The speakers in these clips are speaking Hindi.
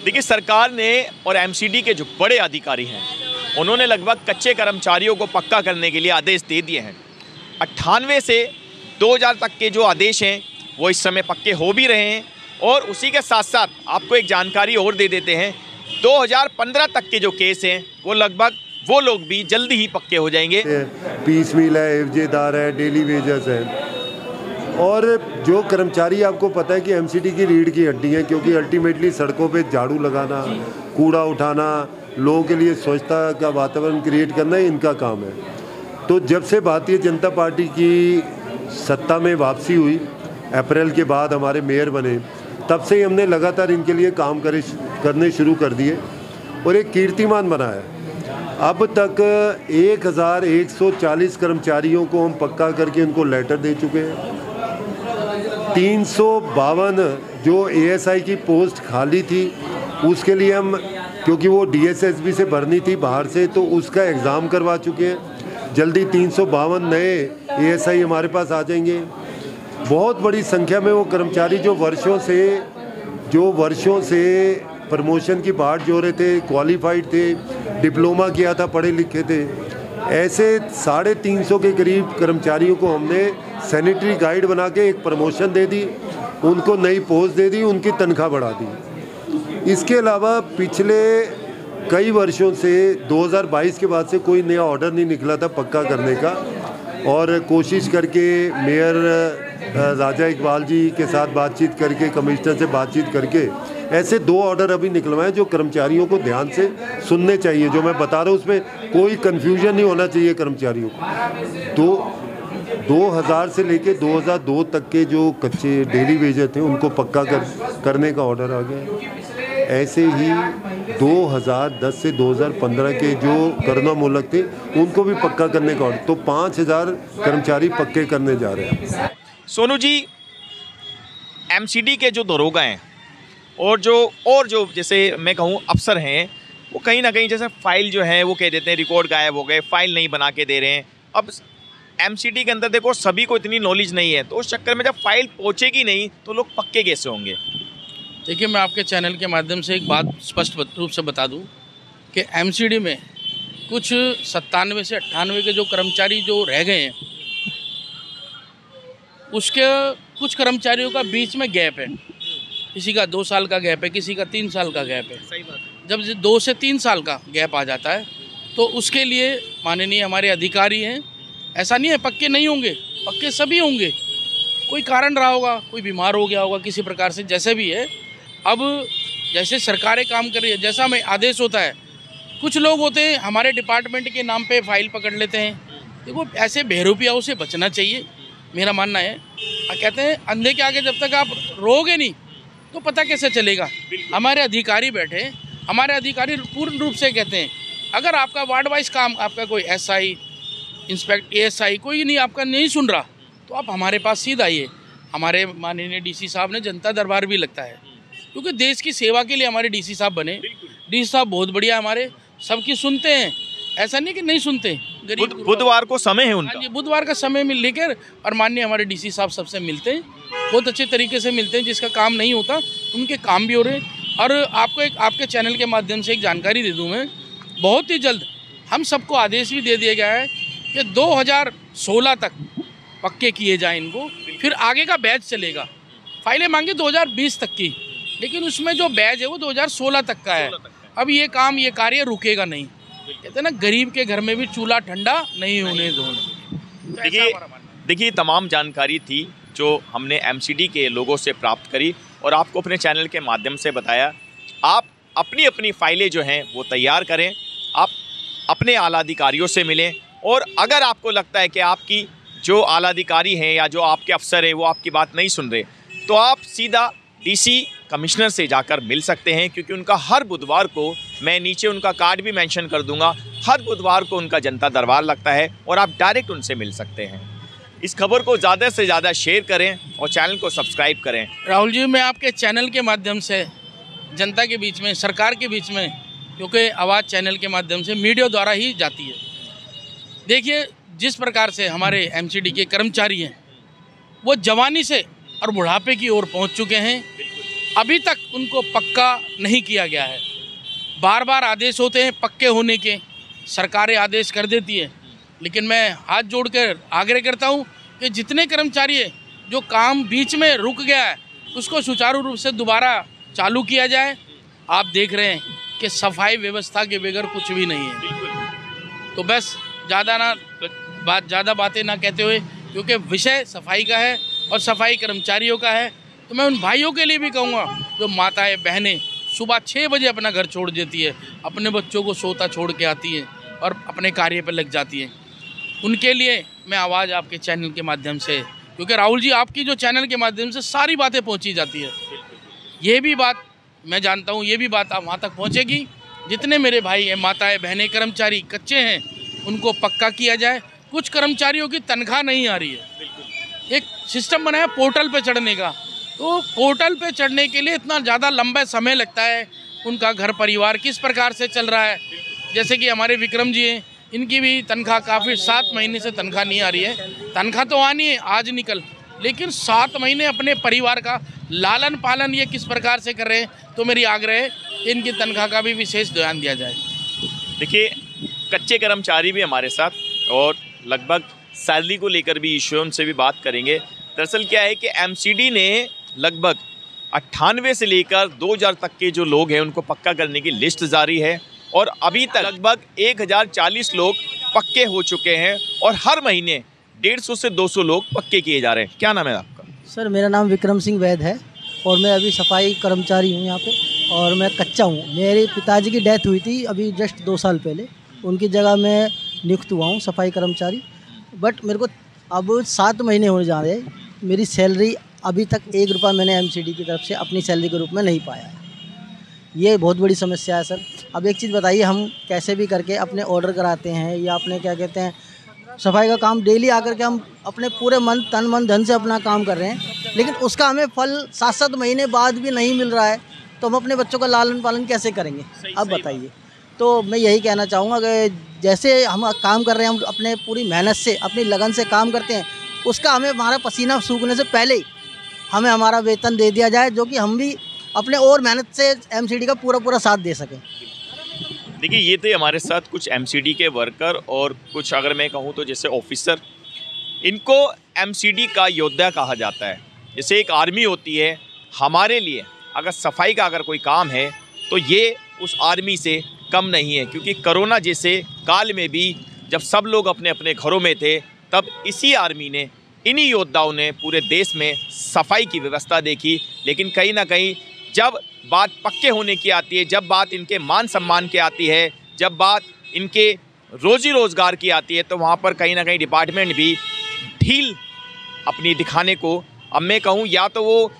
देखिए, सरकार ने और एमसीडी के जो बड़े अधिकारी हैं उन्होंने लगभग कच्चे कर्मचारियों को पक्का करने के लिए आदेश दे दिए हैं। 98 से 2000 तक के जो आदेश हैं वो इस समय पक्के हो भी रहे हैं। और उसी के साथ साथ आपको एक जानकारी और दे देते हैं, 2015 तक के जो केस हैं वो लगभग वो लोग भी जल्दी ही पक्के हो जाएंगे। पीस मिल है, एफजेदार है, डेली वेजेस है। और जो कर्मचारी, आपको पता है कि एमसीडी की रीढ़ की हड्डी है, क्योंकि अल्टीमेटली सड़कों पे झाड़ू लगाना, कूड़ा उठाना, लोगों के लिए स्वच्छता का वातावरण क्रिएट करना इनका काम है। तो जब से भारतीय जनता पार्टी की सत्ता में वापसी हुई, अप्रैल के बाद हमारे मेयर बने, तब से ही हमने लगातार इनके लिए काम करने शुरू कर दिए और एक कीर्तिमान बनाया। अब तक 1140 कर्मचारियों को हम पक्का करके उनको लेटर दे चुके हैं। 352 जो एएसआई की पोस्ट खाली थी उसके लिए हम, क्योंकि वो डीएसएसबी से भरनी थी बाहर से, तो उसका एग्ज़ाम करवा चुके हैं। जल्दी 352 नए एएसआई हमारे पास आ जाएंगे। बहुत बड़ी संख्या में वो कर्मचारी जो वर्षों से प्रमोशन की बाट जो रहे थे, क्वालिफाइड थे, डिप्लोमा किया था, पढ़े लिखे थे, ऐसे 350 के करीब कर्मचारियों को हमने सैनिटरी गाइड बना के एक प्रमोशन दे दी, उनको नई पोस्ट दे दी, उनकी तनख्वाह बढ़ा दी। इसके अलावा पिछले कई वर्षों से 2022 के बाद से कोई नया ऑर्डर नहीं निकला था पक्का करने का, और कोशिश करके मेयर राजा इकबाल जी के साथ बातचीत करके, कमिश्नर से बातचीत करके ऐसे 2 ऑर्डर अभी निकलवाए जो कर्मचारियों को ध्यान से सुनने चाहिए। जो मैं बता रहा हूँ उसमें कोई कन्फ्यूजन नहीं होना चाहिए कर्मचारियों को। तो 2000 से लेके 2002 तक के जो कच्चे डेली वेजेस थे उनको पक्का करने का ऑर्डर आ गया। ऐसे ही 2010 से 2015 के जो करोना मूलक थे उनको भी पक्का करने का ऑर्डर, तो 5000 कर्मचारी पक्के करने जा रहे हैं। सोनू जी, एमसीडी के जो दरोगा हैं और जो जैसे मैं कहूँ अफसर हैं, वो कहीं ना कहीं जैसे फाइल जो है वो कह देते हैं रिकॉर्ड गायब हो गए, फाइल नहीं बना के दे रहे हैं। अब एमसीडी के अंदर देखो सभी को इतनी नॉलेज नहीं है, तो उस चक्कर में जब फाइल पहुँचेगी नहीं तो लोग पक्के कैसे होंगे? देखिए, मैं आपके चैनल के माध्यम से एक बात स्पष्ट रूप से बता दूं कि एमसीडी में कुछ 97 से 98 के जो कर्मचारी जो रह गए हैं, उसके कुछ कर्मचारियों का बीच में गैप है। किसी का 2 साल का गैप है, किसी का 3 साल का गैप है। सही बात है। जब 2 से 3 साल का गैप आ जाता है तो उसके लिए माननीय हमारे अधिकारी हैं, ऐसा नहीं है पक्के नहीं होंगे, पक्के सभी होंगे। कोई कारण रहा होगा, कोई बीमार हो गया होगा किसी प्रकार से, जैसे भी है। अब जैसे सरकारें काम कर रही है, जैसा में आदेश होता है, कुछ लोग होते हैं हमारे डिपार्टमेंट के नाम पे फाइल पकड़ लेते हैं। देखो, ऐसे बहरूपियाओं से बचना चाहिए, मेरा मानना है। कहते हैं अंधे के आगे जब तक आप रोगे नहीं तो पता कैसे चलेगा। हमारे अधिकारी बैठे, हमारे अधिकारी पूर्ण रूप से कहते हैं अगर आपका वार्ड वाइज काम, आपका कोई एसआई, एएसआई कोई नहीं आपका नहीं सुन रहा, तो आप हमारे पास सीधा आइए। हमारे माननीय डीसी साहब ने जनता दरबार भी लगता है, क्योंकि देश की सेवा के लिए हमारे डीसी साहब बने। डीसी साहब बहुत बढ़िया, हमारे सबकी सुनते हैं, ऐसा नहीं कि नहीं सुनते। बुधवार को समय है उनका। हाँ, बुधवार का समय मिल लेकर और माननीय हमारे डीसी साहब सबसे मिलते हैं, बहुत अच्छे तरीके से मिलते हैं। जिसका काम नहीं होता उनके काम भी हो रहे हैं। और आपको एक आपके चैनल के माध्यम से एक जानकारी दे दूं मैं, बहुत ही जल्द हम सबको आदेश भी दे दिया गया है कि 2016 तक पक्के किए जाएँ इनको, फिर आगे का बैच चलेगा। फाइलें मांगे 2020 तक की, लेकिन उसमें जो बैच है वो 2016 तक का है। अब ये काम, ये कार्य रुकेगा नहीं। कहते हैं ना, गरीब के घर में भी चूल्हा ठंडा नहीं होने दो। देखिए, तमाम जानकारी थी जो हमने एमसीडी के लोगों से प्राप्त करी और आपको अपने चैनल के माध्यम से बताया। आप अपनी अपनी फाइलें जो हैं वो तैयार करें, आप अपने आला अधिकारियों से मिलें, और अगर आपको लगता है कि आपकी जो आला अधिकारी हैं या जो आपके अफसर हैं वो आपकी बात नहीं सुन रहे, तो आप सीधा डीसी कमिश्नर से जाकर मिल सकते हैं, क्योंकि उनका हर बुधवार को, मैं नीचे उनका कार्ड भी मेंशन कर दूंगा, हर बुधवार को उनका जनता दरबार लगता है और आप डायरेक्ट उनसे मिल सकते हैं। इस खबर को ज़्यादा से ज़्यादा शेयर करें और चैनल को सब्सक्राइब करें। राहुल जी, मैं आपके चैनल के माध्यम से जनता के बीच में, सरकार के बीच में, क्योंकि आवाज़ चैनल के माध्यम से मीडिया द्वारा ही जाती है। देखिए, जिस प्रकार से हमारे एमसीडी के कर्मचारी हैं वो जवानी से और बुढ़ापे की ओर पहुंच चुके हैं। अभी तक उनको पक्का नहीं किया गया है। बार बार आदेश होते हैं पक्के होने के, सरकारें आदेश कर देती है, लेकिन मैं हाथ जोड़कर आग्रह करता हूं कि जितने कर्मचारी हैं जो काम बीच में रुक गया है उसको सुचारू रूप से दोबारा चालू किया जाए। आप देख रहे हैं कि सफाई व्यवस्था के बगैर कुछ भी नहीं है। तो बस ज़्यादा बातें ना कहते हुए, क्योंकि विषय सफाई का है और सफाई कर्मचारियों का है, तो मैं उन भाइयों के लिए भी कहूँगा जो माताएं बहनें सुबह 6 बजे अपना घर छोड़ देती है, अपने बच्चों को सोता छोड़ के आती हैं और अपने कार्य पर लग जाती हैं, उनके लिए मैं आवाज़ आपके चैनल के माध्यम से, क्योंकि राहुल जी आपकी जो चैनल के माध्यम से सारी बातें पहुंची जाती है, ये भी बात मैं जानता हूं, ये भी बात आप वहां तक पहुंचेगी। जितने मेरे भाई हैं, माताएं बहनें, कर्मचारी कच्चे हैं, उनको पक्का किया जाए। कुछ कर्मचारियों की तनख्वाह नहीं आ रही है। एक सिस्टम बनाया पोर्टल पे चढ़ने का, तो पोर्टल पे चढ़ने के लिए इतना ज़्यादा लंबा समय लगता है। उनका घर परिवार किस प्रकार से चल रहा है, जैसे कि हमारे विक्रम जी हैं, इनकी भी तनख्वाह काफ़ी 7 महीने से तनख्वाह नहीं आ रही है। तनख्वाह तो आनी है आज निकल, लेकिन 7 महीने अपने परिवार का लालन पालन ये किस प्रकार से कर रहे हैं। तो मेरी आग्रह है कि इनकी तनख्वाह का भी विशेष ध्यान दिया जाए। देखिए, कच्चे कर्मचारी भी हमारे साथ और लगभग सैलरी को लेकर भी इश्यू, उनसे भी बात करेंगे। दरअसल क्या है कि एमसीडी ने लगभग 98 से लेकर 2000 तक के जो लोग हैं उनको पक्का करने की लिस्ट जारी है और अभी तक लगभग 1040 लोग पक्के हो चुके हैं और हर महीने 150 से 200 लोग पक्के किए जा रहे हैं। क्या नाम है आपका? सर, मेरा नाम विक्रम सिंह वैद है और मैं अभी सफाई कर्मचारी हूँ यहाँ पे और मैं कच्चा हूँ। मेरे पिताजी की डेथ हुई थी अभी जस्ट 2 साल पहले, उनकी जगह मैं नियुक्त हुआ हूँ सफाई कर्मचारी। बट मेरे को अब 7 महीने होने जा रहे हैं, मेरी सैलरी अभी तक 1 रुपया मैंने एमसीडी की तरफ से अपनी सैलरी के रूप में नहीं पाया है। ये बहुत बड़ी समस्या है सर। अब एक चीज़ बताइए, हम कैसे भी करके अपने ऑर्डर कराते हैं या अपने क्या कहते हैं सफाई का काम डेली आकर के हम अपने पूरे तन मन धन से अपना काम कर रहे हैं, लेकिन उसका हमें फल 7-7 महीने बाद भी नहीं मिल रहा है, तो हम अपने बच्चों का लालन पालन कैसे करेंगे? अब बताइए। तो मैं यही कहना चाहूँगा कि जैसे हम काम कर रहे हैं, हम अपने पूरी मेहनत से अपनी लगन से काम करते हैं, उसका हमें हमारा पसीना सूखने से पहले ही हमें हमारा वेतन दे दिया जाए, जो कि हम भी अपने और मेहनत से एमसीडी का पूरा साथ दे सकें। देखिए, ये थे हमारे साथ कुछ एमसीडी के वर्कर और कुछ, अगर मैं कहूँ तो जैसे ऑफिसर, इनको एमसीडी का योद्धा कहा जाता है। जैसे एक आर्मी होती है, हमारे लिए अगर सफाई का अगर कोई काम है तो ये उस आर्मी से कम नहीं है, क्योंकि कोरोना जैसे काल में भी जब सब लोग अपने अपने घरों में थे, तब इसी आर्मी ने, इन्हीं योद्धाओं ने पूरे देश में सफाई की व्यवस्था देखी। लेकिन कहीं ना कहीं जब बात पक्के होने की आती है, जब बात इनके मान सम्मान की आती है, जब बात इनके रोजी रोज़गार की आती है, तो वहाँ पर कहीं ना कहीं डिपार्टमेंट भी ढील अपनी दिखाने को, अब मैं कहूँ या तो वो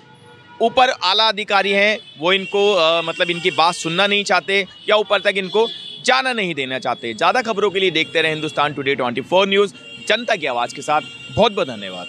ऊपर आला अधिकारी हैं, वो इनको मतलब इनकी बात सुनना नहीं चाहते, या ऊपर तक इनको जाना नहीं देना चाहते। ज़्यादा खबरों के लिए देखते रहे हिंदुस्तान टुडे 24 न्यूज़, जनता की आवाज़ के साथ। बहुत बहुत धन्यवाद।